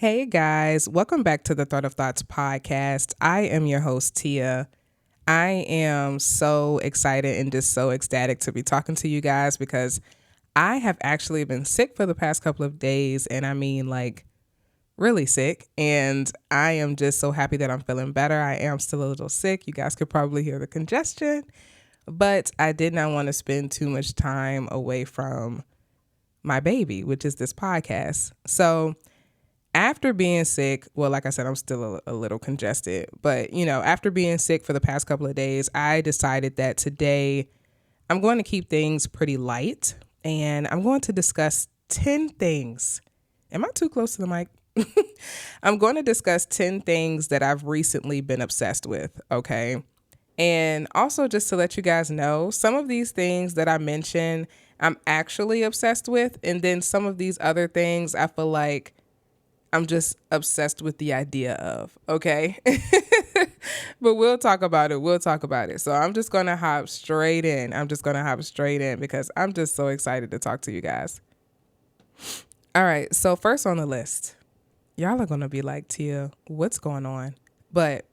Hey guys, welcome back to the Thread of Thoughts podcast. I am your host, Tia. I am so excited and just so ecstatic to be talking to you guys because I have actually been sick for the past couple of days, and I mean, like, really sick. And I am just so happy that I'm feeling better. I am still a little sick. You guys could probably hear the congestion, but I did not want to spend too much time away from my baby, which is this podcast. So, after being sick, well, like I said, I'm still a little congested, but after being sick for the past couple of days, I decided that today I'm going to keep things pretty light and I'm going to discuss 10 things. Am I too close to the mic? I'm going to discuss 10 things that I've recently been obsessed with, okay? And also, just to let you guys know, some of these things that I mentioned, I'm actually obsessed with. And then some of these other things, I feel like I'm just obsessed with the idea of, okay? But we'll talk about it. We'll talk about it. So I'm just going to hop straight in. Because I'm just so excited to talk to you guys. All right. So first on the list, y'all are going to be like, Tia, what's going on? But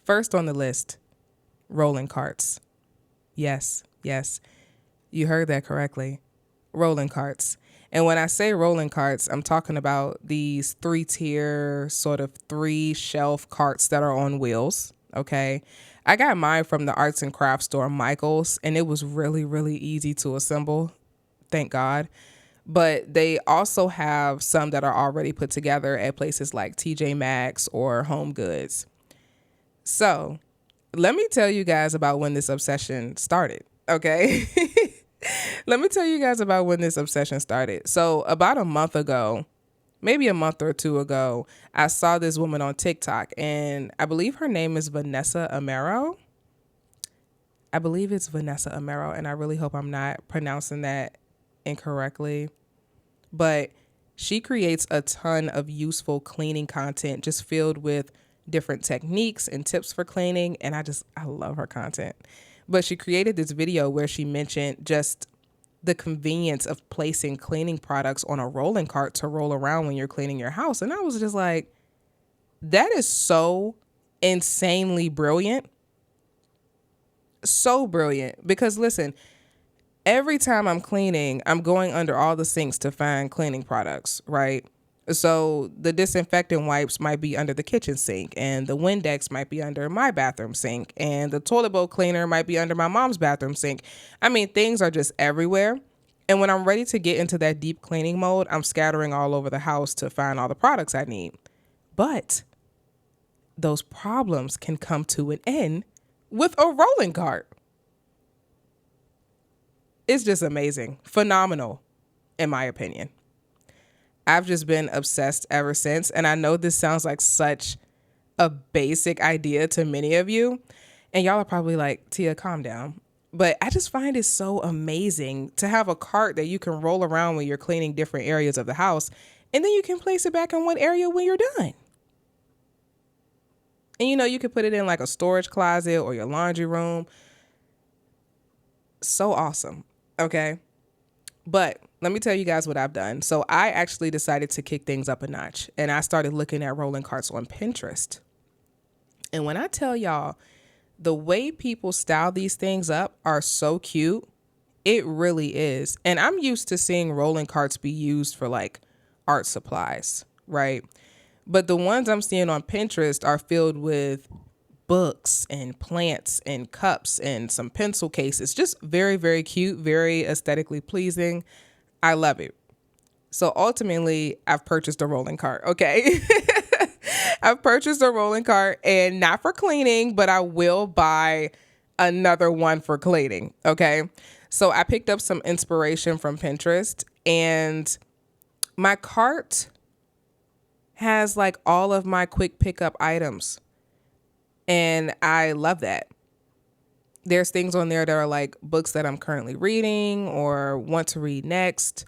first on the list, rolling carts. Yes. You heard that correctly. Rolling carts. And when I say rolling carts, I'm talking about these 3-tier, sort of 3-shelf carts that are on wheels, okay? I got mine from the arts and crafts store, Michael's, and it was really, really easy to assemble, thank God. But they also have some that are already put together at places like TJ Maxx or Home Goods. So let me tell you guys about when this obsession started, okay? Let me tell you guys about when this obsession started. So about a month ago, maybe a month or two ago, I saw this woman on TikTok, and I believe her name is Vanessa Amaro. I believe it's Vanessa Amaro, and I really hope I'm not pronouncing that incorrectly. But she creates a ton of useful cleaning content just filled with different techniques and tips for cleaning, and I love her content. But she created this video where she mentioned just the convenience of placing cleaning products on a rolling cart to roll around when you're cleaning your house. And I was just like, that is so insanely brilliant. So brilliant. Because listen, every time I'm cleaning, I'm going under all the sinks to find cleaning products, right? So the disinfectant wipes might be under the kitchen sink, and the Windex might be under my bathroom sink, and the toilet bowl cleaner might be under my mom's bathroom sink. I mean, things are just everywhere. And when I'm ready to get into that deep cleaning mode, I'm scattering all over the house to find all the products I need. But those problems can come to an end with a rolling cart. It's just amazing. Phenomenal, in my opinion. I've just been obsessed ever since. And I know this sounds like such a basic idea to many of you. And y'all are probably like, Tia, calm down. But I just find it so amazing to have a cart that you can roll around when you're cleaning different areas of the house. And then you can place it back in one area when you're done. And you can put it in like a storage closet or your laundry room. So awesome. Okay. But let me tell you guys what I've done. So I actually decided to kick things up a notch, and I started looking at rolling carts on Pinterest. And when I tell y'all, the way people style these things up are so cute. It really is. And I'm used to seeing rolling carts be used for like art supplies, right? But the ones I'm seeing on Pinterest are filled with books and plants and cups and some pencil cases. Just very, very cute, very aesthetically pleasing. I love it. So ultimately, I've purchased a rolling cart. Okay. I've purchased a rolling cart, and not for cleaning, but I will buy another one for cleaning. Okay. So I picked up some inspiration from Pinterest, and my cart has like all of my quick pickup items. And I love that. There's things on there that are like books that I'm currently reading or want to read next,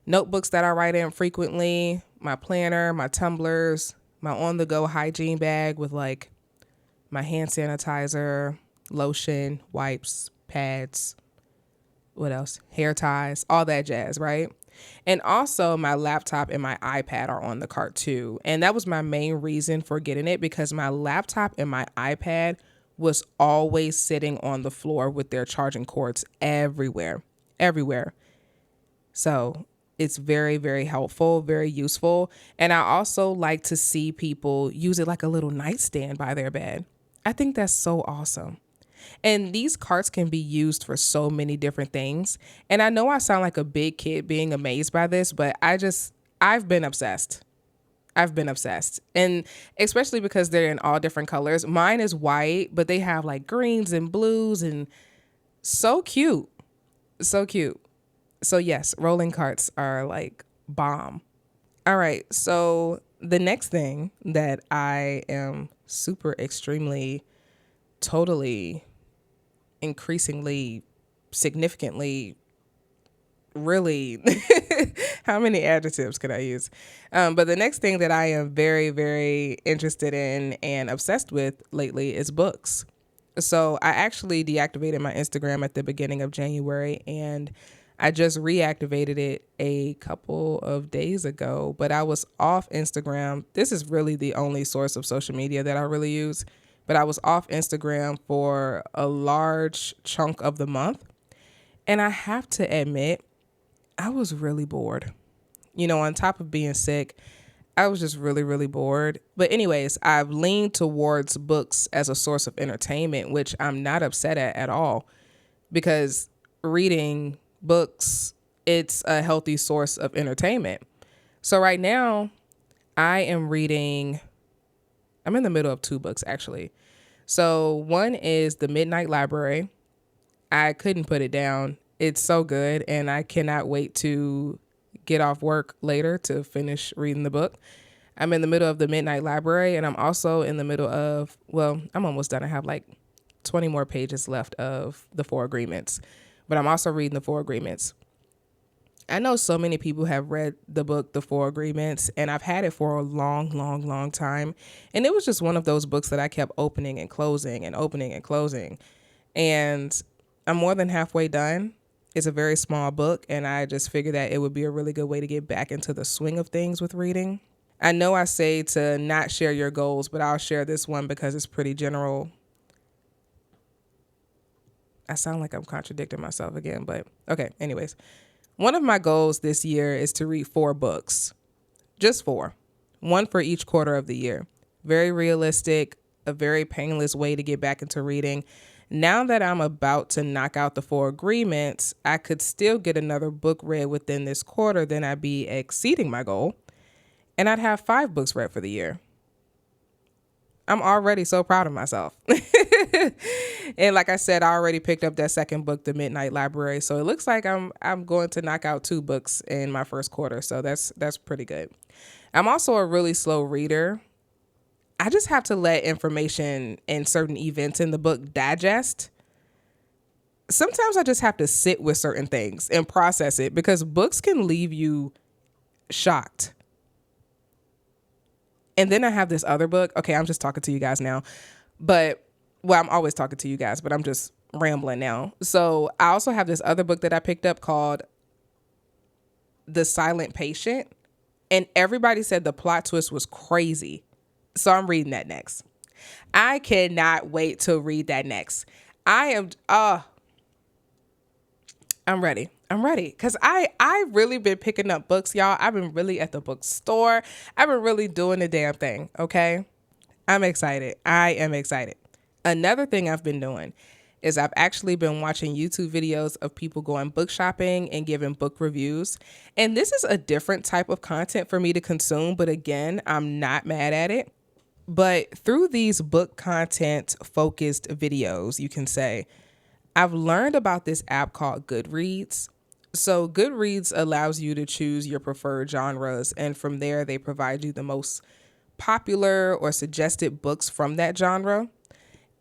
notebooks that I write in frequently, my planner, my tumblers, my on-the-go hygiene bag with like my hand sanitizer, lotion, wipes, pads, what else? Hair ties, all that jazz, right? And also my laptop and my iPad are on the cart too. And that was my main reason for getting it, because my laptop and my iPad was always sitting on the floor with their charging cords everywhere, everywhere. So it's very, very helpful, very useful. And I also like to see people use it like a little nightstand by their bed. I think that's so awesome. And these carts can be used for so many different things. And I know I sound like a big kid being amazed by this, but I've been obsessed. I've been obsessed. And especially because they're in all different colors. Mine is white, but they have like greens and blues, and so cute. So cute. So yes, rolling carts are like bomb. All right. So the next thing that I am super extremely totally increasingly significantly really how many adjectives could I use? But the next thing that I am very, very interested in and obsessed with lately is books. So I actually deactivated my Instagram at the beginning of January, and I just reactivated it a couple of days ago, but I was off Instagram. This is really the only source of social media that I really use, but I was off Instagram for a large chunk of the month. And I have to admit, I was really bored. On top of being sick, I was just really, really bored. But anyways, I've leaned towards books as a source of entertainment, which I'm not upset at all, because reading books, it's a healthy source of entertainment. So right now, I'm in the middle of two books actually. So one is The Midnight Library. I couldn't put it down. It's so good, and I cannot wait to get off work later to finish reading the book. I'm in the middle of The Midnight Library, and I'm also in the middle of, well, I'm almost done. I have like 20 more pages left of The Four Agreements, but I'm also reading The Four Agreements. I know so many people have read the book, The Four Agreements, and I've had it for a long, long, long time. And it was just one of those books that I kept opening and closing and opening and closing. And I'm more than halfway done. It's a very small book, and I just figured that it would be a really good way to get back into the swing of things with reading. I know I say to not share your goals, but I'll share this one because it's pretty general. I sound like I'm contradicting myself again, but okay, anyways. One of my goals this year is to read 4 books, just 4, one for each quarter of the year. Very realistic, a very painless way to get back into reading. Now that I'm about to knock out The Four Agreements, I could still get another book read within this quarter, then I'd be exceeding my goal, and I'd have 5 books read for the year. I'm already so proud of myself. And like I said, I already picked up that second book, The Midnight Library. So it looks like I'm going to knock out 2 books in my first quarter. So that's pretty good. I'm also a really slow reader. I just have to let information and certain events in the book digest. Sometimes I just have to sit with certain things and process it, because books can leave you shocked. And then I have this other book. Okay, I'm just talking to you guys now. But, well, I'm always talking to you guys, but I'm just rambling now. So I also have this other book that I picked up called The Silent Patient. And everybody said the plot twist was crazy. So I'm reading that next. I cannot wait to read that next. I'm ready. I'm ready. Because I really been picking up books, y'all. I've been really at the bookstore. I've been really doing the damn thing, okay? I'm excited. I am excited. Another thing I've been doing is I've actually been watching YouTube videos of people going book shopping and giving book reviews. And this is a different type of content for me to consume, but again, I'm not mad at it. But through these book content focused videos, you can say, I've learned about this app called Goodreads. So Goodreads allows you to choose your preferred genres, and from there they provide you the most popular or suggested books from that genre.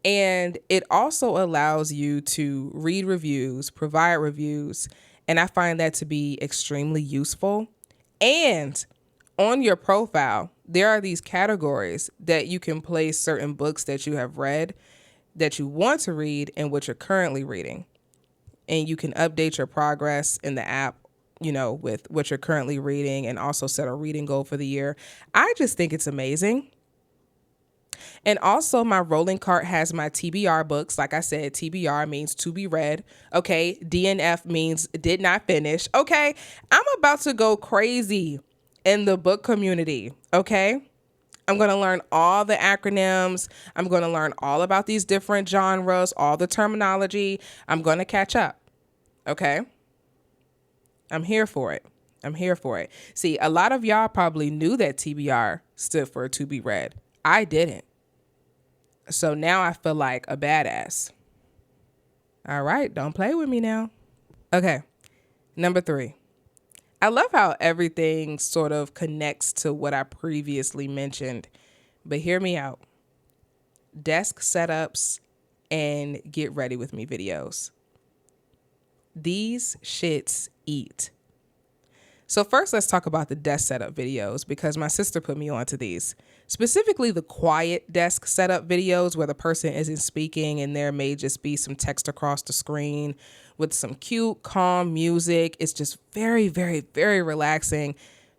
And it also allows you to read reviews, provide reviews, and I find that to be extremely useful. And on your profile, there are these categories that you can place certain books that you have read, that you want to read, and what you're currently reading. And you can update your progress in the app with what you're currently reading and also set a reading goal for the year. I just think it's amazing. And also, my rolling cart has my TBR books. Like I said, TBR means to be read. Okay. DNF means did not finish. Okay. I'm about to go crazy in the book community. Okay. I'm going to learn all the acronyms. I'm going to learn all about these different genres, all the terminology. I'm going to catch up. Okay. I'm here for it. I'm here for it. See, a lot of y'all probably knew that TBR stood for to be read. I didn't. So now I feel like a badass. All right, don't play with me now. Okay, number 3. I love how everything sort of connects to what I previously mentioned, but hear me out. Desk setups and get ready with me videos. These shits eat. So first, let's talk about the desk setup videos because my sister put me onto these. Specifically, the quiet desk setup videos where the person isn't speaking and there may just be some text across the screen with some cute, calm music. It's just very, very, very relaxing,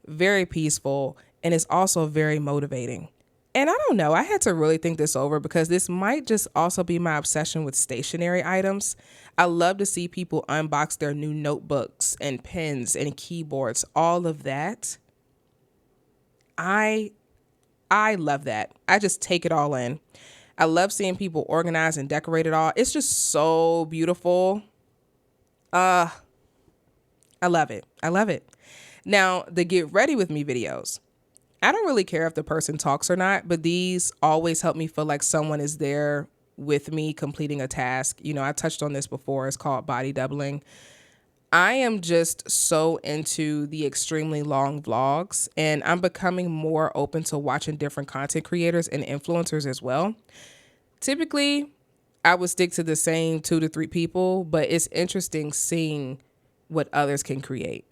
very peaceful, and it's also very motivating. And I don't know, I had to really think this over because this might just also be my obsession with stationary items. I love to see people unbox their new notebooks and pens and keyboards, all of that. I love that. I just take it all in. I love seeing people organize and decorate it all. It's just so beautiful. I love it. I love it. Now, the get ready with me videos. I don't really care if the person talks or not, but these always help me feel like someone is there with me completing a task. I touched on this before. It's called body doubling. I am just so into the extremely long vlogs, and I'm becoming more open to watching different content creators and influencers as well. Typically, I would stick to the same 2 to 3 people, but it's interesting seeing what others can create.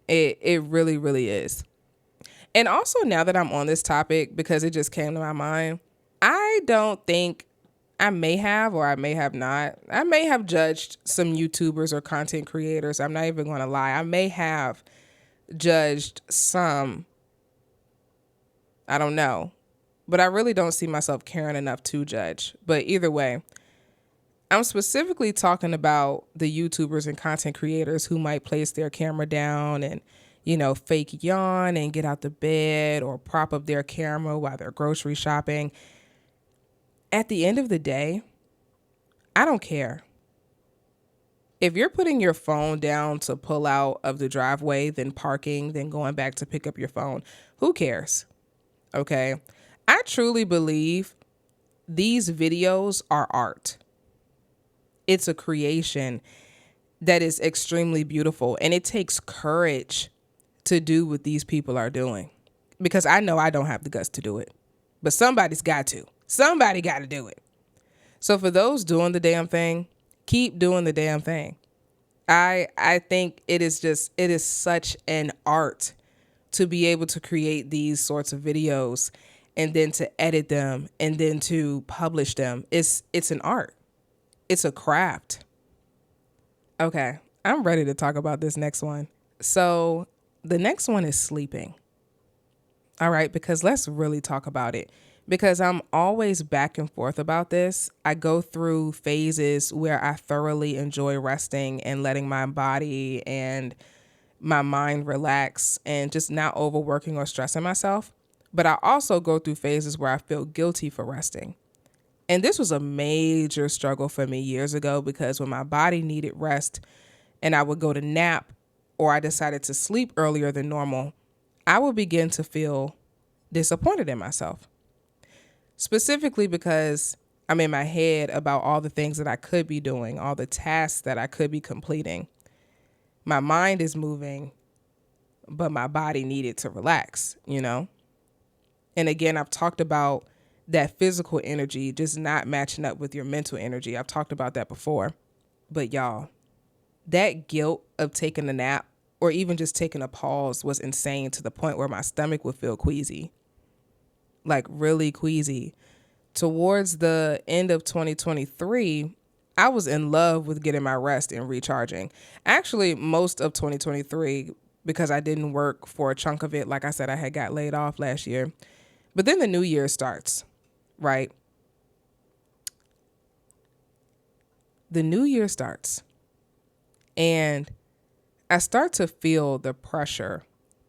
It really, really is. And also now that I'm on this topic, because it just came to my mind, I don't think I may have, or I may have not. I may have judged some YouTubers or content creators. I'm not even going to lie. I may have judged some. I don't know. But I really don't see myself caring enough to judge. But either way, I'm specifically talking about the YouTubers and content creators who might place their camera down and fake yawn and get out the bed or prop up their camera while they're grocery shopping. At the end of the day, I don't care. If you're putting your phone down to pull out of the driveway, then parking, then going back to pick up your phone, who cares? Okay. I truly believe these videos are art. It's a creation that is extremely beautiful, and it takes courage to do what these people are doing, because I know I don't have the guts to do it, but somebody's got to. Somebody got to do it. So for those doing the damn thing, keep doing the damn thing. I think it is such an art to be able to create these sorts of videos and then to edit them and then to publish them. It's an art. It's a craft. Okay, I'm ready to talk about this next one. So the next one is sleeping. All right, because let's really talk about it. Because I'm always back and forth about this. I go through phases where I thoroughly enjoy resting and letting my body and my mind relax and just not overworking or stressing myself. But I also go through phases where I feel guilty for resting. And this was a major struggle for me years ago, because when my body needed rest and I would go to nap or I decided to sleep earlier than normal, I would begin to feel disappointed in myself. Specifically because I'm in my head about all the things that I could be doing, all the tasks that I could be completing. My mind is moving, but my body needed to relax, And again, I've talked about that physical energy just not matching up with your mental energy. I've talked about that before. But y'all, that guilt of taking a nap or even just taking a pause was insane, to the point where my stomach would feel queasy. Like really queasy. Towards the end of 2023, I was in love with getting my rest and recharging. Actually, most of 2023, because I didn't work for a chunk of it. Like I said, I had got laid off last year. But then the new year starts, right? The new year starts. And I start to feel the pressure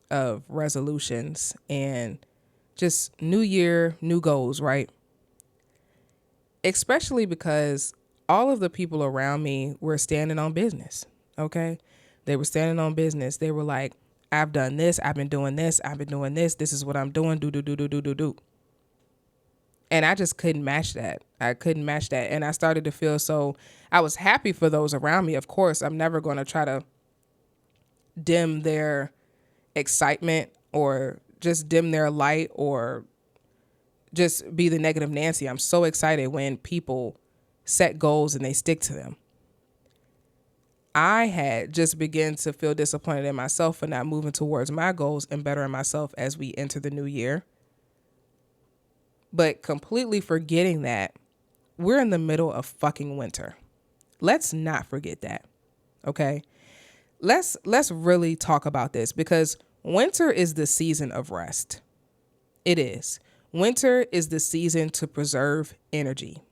of resolutions and just new year, new goals, right? Especially because all of the people around me were standing on business, okay? They were standing on business. They were like, I've done this, I've been doing this, I've been doing this is what I'm doing, do. And I just couldn't match that. I couldn't match that. And I started to feel so, I was happy for those around me. Of course, I'm never going to try to dim their excitement or just dim their light or just be the negative Nancy. I'm so excited when people set goals and they stick to them. I had just begun to feel disappointed in myself for not moving towards my goals and bettering myself as we enter the new year. But completely forgetting that we're in the middle of fucking winter. Let's not forget that. Okay? Let's really talk about this because winter is the season of rest. It is. Winter is the season to preserve energy.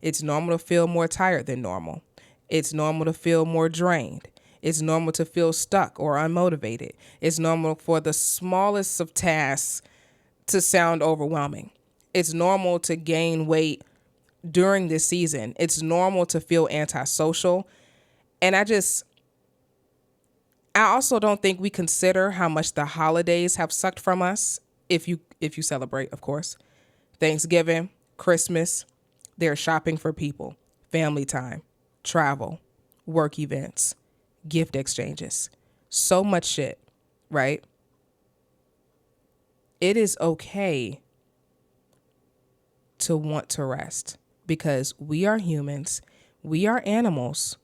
It's normal to feel more tired than normal. It's normal to feel more drained. It's normal to feel stuck or unmotivated. It's normal for the smallest of tasks to sound overwhelming. It's normal to gain weight during this season. It's normal to feel antisocial. And I also don't think we consider how much the holidays have sucked from us if you celebrate, of course. Thanksgiving, Christmas, they're shopping for people, family time, travel, work events, gift exchanges. So much shit, right? It is okay to want to rest because we are humans, we are animals,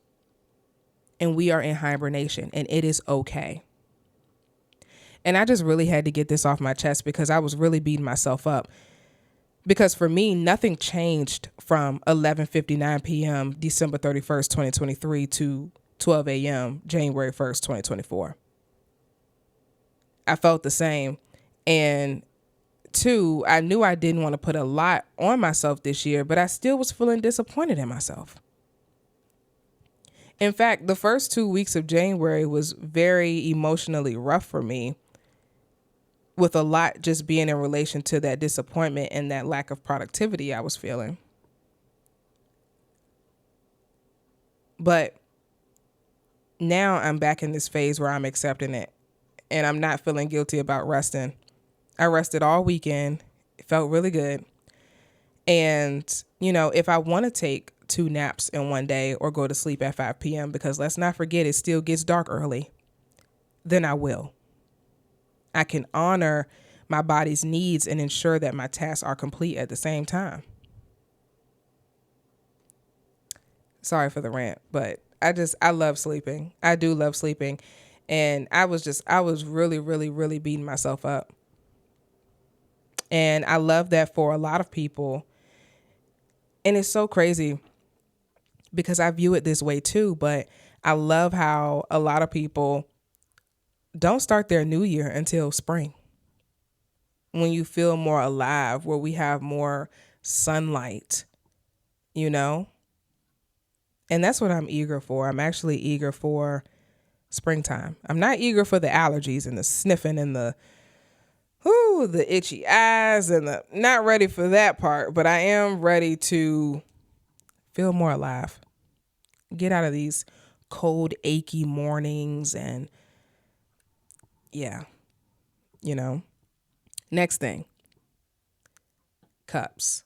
and we are in hibernation, and it is okay. And I just really had to get this off my chest because I was really beating myself up. Because for me, nothing changed from 11:59 p.m. December 31st, 2023 to 12 a.m. January 1st, 2024. I felt the same. And two, I knew I didn't want to put a lot on myself this year, but I still was feeling disappointed in myself. In fact, the first 2 weeks of January was very emotionally rough for me, with a lot just being in relation to that disappointment and that lack of productivity I was feeling. But now I'm back in this phase where I'm accepting it and I'm not feeling guilty about resting. I rested all weekend. It felt really good. And, if I want to take 2 naps in one day or go to sleep at 5 p.m., because let's not forget it still gets dark early, then I will. I can honor my body's needs and ensure that my tasks are complete at the same time. Sorry for the rant, but I love sleeping. I do love sleeping. And I was really, really, really beating myself up. And I love that for a lot of people. And it's so crazy because I view it this way too, but I love how a lot of people don't start their new year until spring, when you feel more alive, where we have more sunlight, you know? And that's what I'm eager for. I'm actually eager for springtime. I'm not eager for the allergies and the sniffing and the itchy eyes and not ready for that part, but I am ready to feel more alive. Get out of these cold, achy mornings and yeah, you know. Next thing, cups,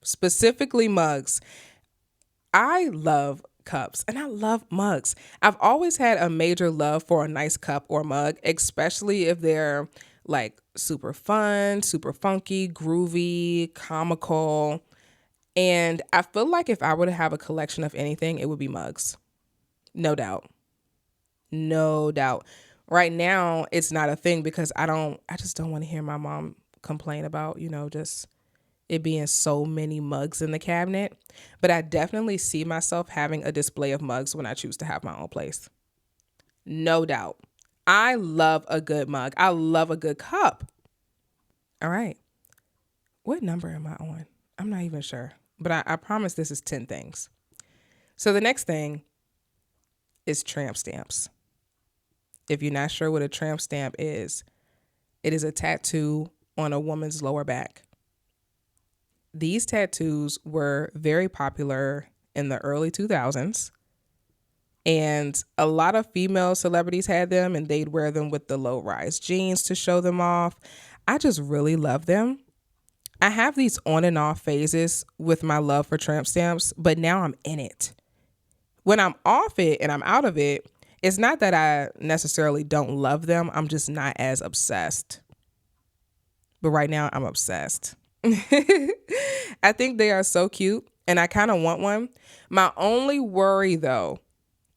specifically mugs. I love cups and I love mugs. I've always had a major love for a nice cup or mug, especially if they're like super fun, super funky, groovy, comical. And I feel like if I were to have a collection of anything, it would be mugs. No doubt. No doubt. Right now, it's not a thing because I just don't want to hear my mom complain about, just it being so many mugs in the cabinet, but I definitely see myself having a display of mugs when I choose to have my own place. No doubt. I love a good mug. I love a good cup. All right. What number am I on? I'm not even sure, but I promise this is 10 things. So the next thing is tramp stamps. If you're not sure what a tramp stamp is, it is a tattoo on a woman's lower back. These tattoos were very popular in the early 2000s, and a lot of female celebrities had them, and they'd wear them with the low-rise jeans to show them off. I just really love them. I have these on and off phases with my love for tramp stamps, but now I'm in it. When I'm off it and I'm out of it, it's not that I necessarily don't love them. I'm just not as obsessed. But right now I'm obsessed. I think they are so cute and I kind of want one. My only worry though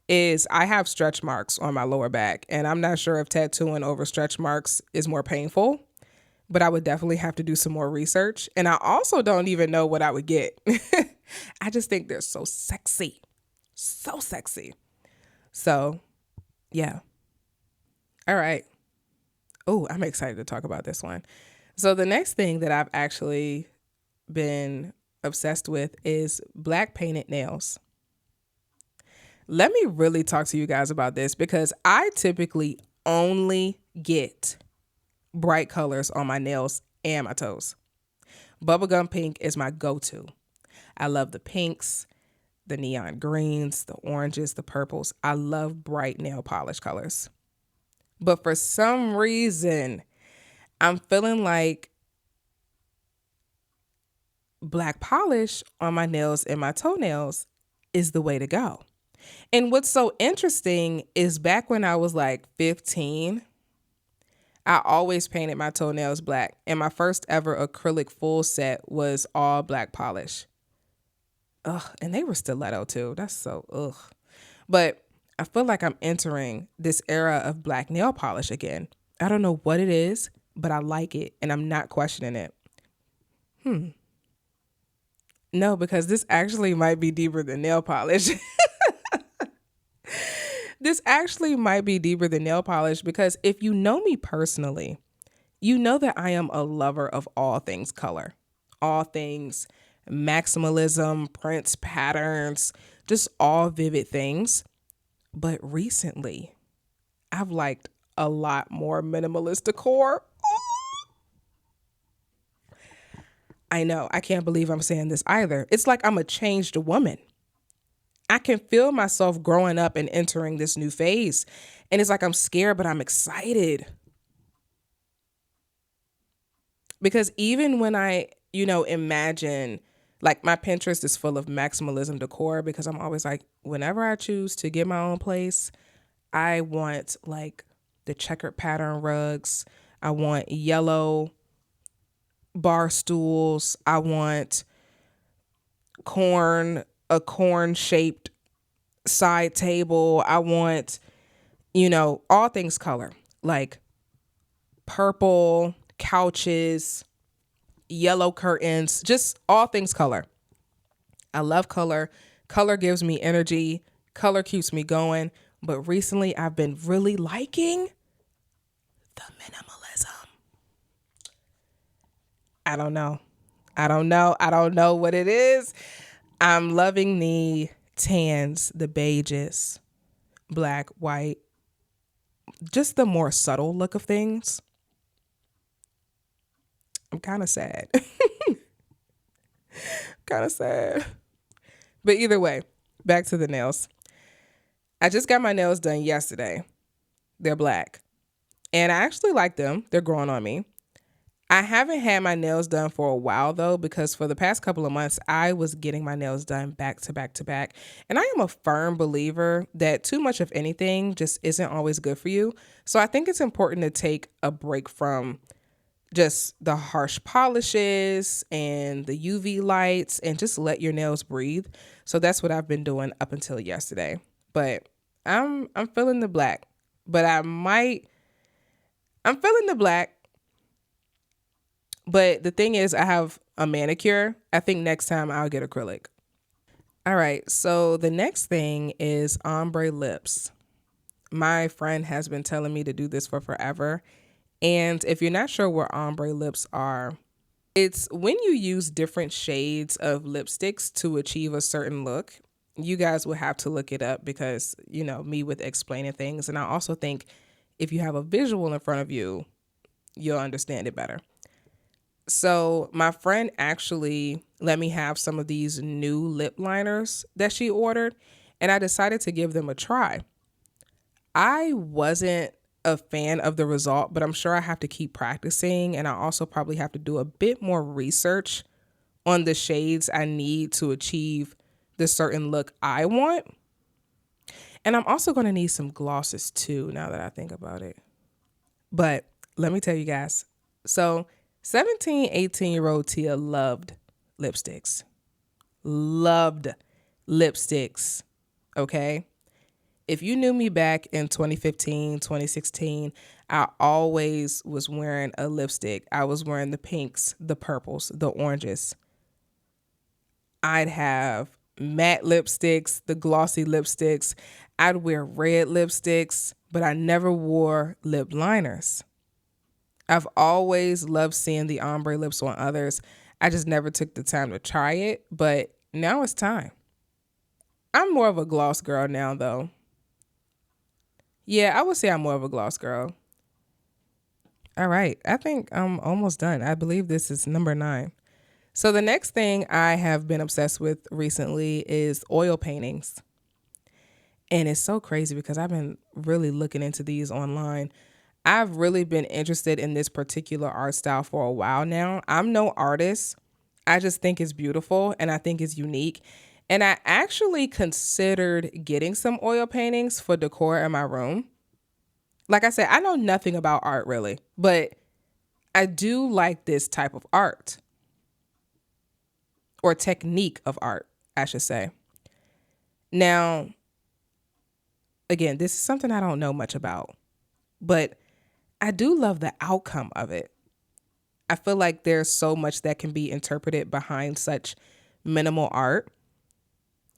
is I have stretch marks on my lower back, and I'm not sure if tattooing over stretch marks is more painful, but I would definitely have to do some more research. And I also don't even know what I would get. I just think they're so sexy. So sexy. So, yeah. All right. Oh, I'm excited to talk about this one. So, the next thing that I've actually been obsessed with is black painted nails. Let me really talk to you guys about this because I typically only get bright colors on my nails and my toes. Bubblegum pink is my go-to. I love the pinks, the neon greens, the oranges, the purples. I love bright nail polish colors. But for some reason, I'm feeling like black polish on my nails and my toenails is the way to go. And what's so interesting is back when I was like 15, I always painted my toenails black. And my first ever acrylic full set was all black polish. Ugh, and they were stiletto too. That's so ugh. But I feel like I'm entering this era of black nail polish again. I don't know what it is, but I like it and I'm not questioning it. No, because this actually might be deeper than nail polish. This actually might be deeper than nail polish because if you know me personally, you know that I am a lover of all things color, all things maximalism, prints, patterns, just all vivid things. But recently, I've liked a lot more minimalist decor. I know, I can't believe I'm saying this either. It's like I'm a changed woman. I can feel myself growing up and entering this new phase. And it's like I'm scared, but I'm excited. Because even when I, imagine, like my Pinterest is full of maximalism decor because I'm always like, whenever I choose to get my own place, I want like the checkered pattern rugs. I want yellow bar stools. I want a corn shaped side table. I want, all things color, like purple couches, yellow curtains, just all things color. I love color. Color gives me energy. Color keeps me going. But recently I've been really liking the minimalism. I don't know. I don't know what it is. I'm loving the tans, the beiges, black, white, just the more subtle look of things. I'm kind of sad. Kind of sad. But either way, back to the nails. I just got my nails done yesterday. They're black. And I actually like them. They're growing on me. I haven't had my nails done for a while though, because for the past couple of months, I was getting my nails done back to back to back. And I am a firm believer that too much of anything just isn't always good for you. So I think it's important to take a break from just the harsh polishes and the UV lights and just let your nails breathe. So that's what I've been doing up until yesterday. But I'm feeling the black. But I'm feeling the black, But the thing is, I have a manicure. I think next time I'll get acrylic. All right. So the next thing is ombre lips. My friend has been telling me to do this for forever. And if you're not sure what ombre lips are, it's when you use different shades of lipsticks to achieve a certain look. You guys will have to look it up because, me with explaining things. And I also think if you have a visual in front of you, you'll understand it better. So my friend actually let me have some of these new lip liners that she ordered, and I decided to give them a try. I wasn't a fan of the result, but I'm sure I have to keep practicing, and I also probably have to do a bit more research on the shades I need to achieve the certain look I want. And I'm also going to need some glosses too, now that I think about it. But let me tell you guys. So 17, 18-year-old Tia loved lipsticks. Loved lipsticks. Okay. If you knew me back in 2015, 2016, I always was wearing a lipstick. I was wearing the pinks, the purples, the oranges. I'd have matte lipsticks, the glossy lipsticks. I'd wear red lipsticks, but I never wore lip liners. I've always loved seeing the ombre lips on others. I just never took the time to try it, but now it's time. I'm more of a gloss girl now, though. Yeah, I would say I'm more of a gloss girl. All right, I think I'm almost done. I believe this is number 9. So the next thing I have been obsessed with recently is oil paintings. And it's so crazy because I've been really looking into these online. I've really been interested in this particular art style for a while now. I'm no artist. I just think it's beautiful and I think it's unique. And I actually considered getting some oil paintings for decor in my room. Like I said, I know nothing about art really, but I do like this type of art or technique of art, I should say. Now, again, this is something I don't know much about, but I do love the outcome of it. I feel like there's so much that can be interpreted behind such minimal art.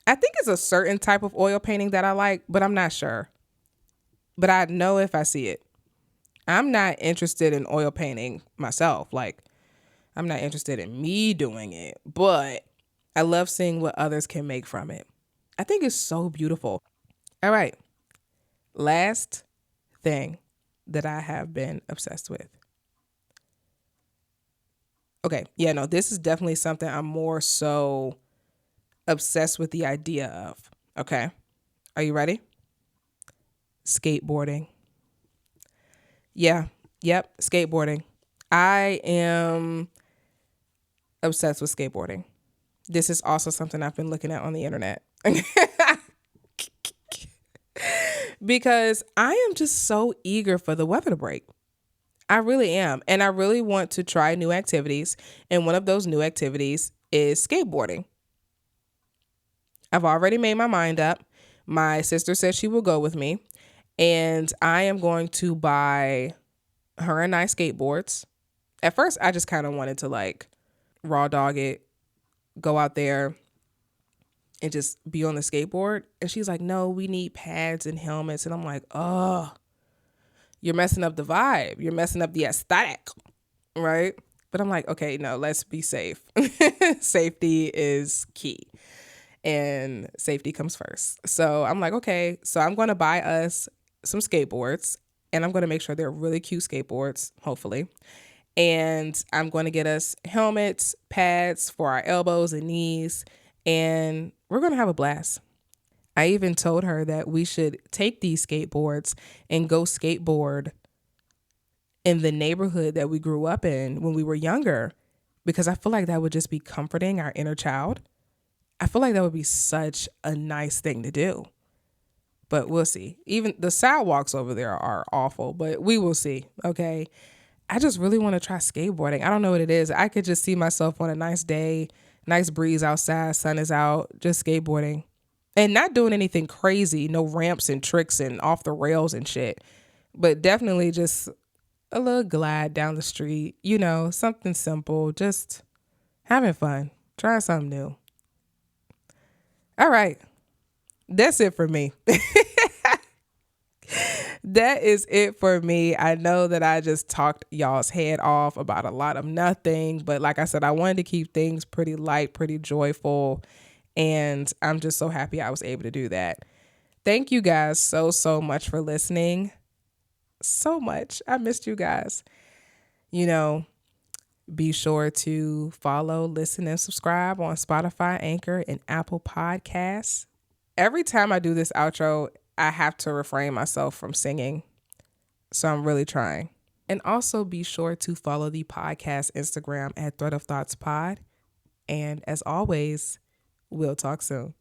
I think it's a certain type of oil painting that I like, but I'm not sure. But I know if I see it. I'm not interested in oil painting myself. Like, I'm not interested in me doing it, but I love seeing what others can make from it. I think it's so beautiful. All right. Last thing that I have been obsessed with. Okay. Yeah, no, this is definitely something I'm more so obsessed with the idea of. Okay. Are you ready? Skateboarding. Yeah. Yep. Skateboarding. I am obsessed with skateboarding. This is also something I've been looking at on the internet. Because I am just so eager for the weather to break. I really am. And I really want to try new activities. And one of those new activities is skateboarding. I've already made my mind up. My sister said she will go with me. And I am going to buy her and I skateboards. At first, I just kind of wanted to like raw dog it, go out there and just be on the skateboard. And she's like, no, we need pads and helmets. And I'm like, oh, you're messing up the vibe. You're messing up the aesthetic, right? But I'm like, okay, no, let's be safe. Safety is key. And safety comes first. So I'm like, okay, so I'm going to buy us some skateboards and I'm going to make sure they're really cute skateboards, hopefully. And I'm going to get us helmets, pads for our elbows and knees, and we're going to have a blast. I even told her that we should take these skateboards and go skateboard in the neighborhood that we grew up in when we were younger, because I feel like that would just be comforting our inner child. I feel like that would be such a nice thing to do. But we'll see. Even the sidewalks over there are awful, but we will see. Okay. I just really want to try skateboarding. I don't know what it is. I could just see myself on a nice day, nice breeze outside, sun is out, just skateboarding and not doing anything crazy, no ramps and tricks and off the rails and shit, but definitely just a little glide down the street, something simple, just having fun, trying something new. All right. That's it for me. That is it for me. I know that I just talked y'all's head off about a lot of nothing, but like I said, I wanted to keep things pretty light, pretty joyful, and I'm just so happy I was able to do that. Thank you guys so much for listening. So much. I missed you guys. Be sure to follow, listen, and subscribe on Spotify, Anchor, and Apple Podcasts. Every time I do this outro, I have to refrain myself from singing. So I'm really trying. And also be sure to follow the podcast Instagram at Thread of Thoughts Pod. And as always, we'll talk soon.